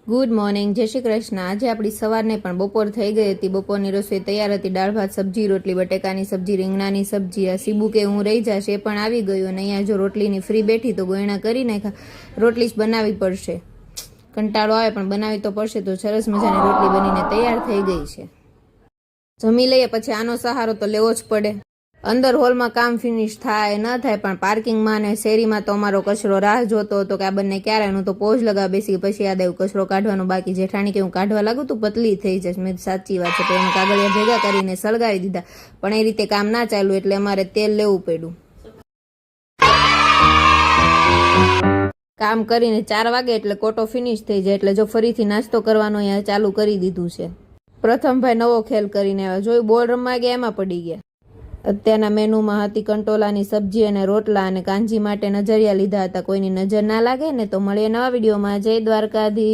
Good morning, જય શ્રી કૃષ્ણ। આજે આપણી સવારને પણ બપોર થઈ ગઈ હતી। બપોરની રસોઈ તૈયાર હતી। દાળ ભાત, સબ્જી, રોટલી, બટેકાની સબ્જી, રીંગણાની સબ્જી। આ સીબુ કે હું રહી જશે એ પણ આવી ગયું અને અહીંયા જો રોટલીની ફ્રી બેઠી તો ગોયણા કરી નાખ્યા। રોટલી જ બનાવવી પડશે, કંટાળો આવે પણ બનાવી તો પડશે। તો સરસ મજાની રોટલી બનીને તૈયાર થઈ ગઈ છે। જમી લઈએ પછી આનો સહારો તો લેવો જ પડે। અંદર હોલમાં કામ ફિનિશ થાય ન થાય પણ પાર્કિંગમાં ને શેરીમાં તો અમારો કચરો રાહ જોતો હતો કે આ બંને ક્યારે। હું તો પોઝ લગાવ બેસી, પછી યાદ આવ્યું કચરો કાઢવાનો બાકી। જેઠાણી કે હું કાઢવા લાગુ તું પતલી થઈ જશે। મેં સાચી વાત છે, તો એમાં કાગળિયા ભેગા કરીને સળગાવી દીધા, પણ એ રીતે કામ ના ચાલ્યું એટલે અમારે તેલ લેવું પડ્યું। કામ કરીને 4 વાગે એટલે કોટો ફિનિશ થઈ જાય એટલે જો ફરીથી નાસ્તો કરવાનો અહીંયા ચાલુ કરી દીધું છે। પ્રથમ ભાઈ નવો ખેલ કરીને આવ્યા, જોયું બોલ રમવા ગયા એમાં પડી ગયા। અત્યારના મેનુમાં હતી કંટોલાની સબ્જી અને રોટલા અને કાંજી માટે નજરિયા લીધા હતા। કોઈની નજર ના લાગે ને તો મળીએ નવા વિડીયોમાં। જય દ્વારકાધીશ।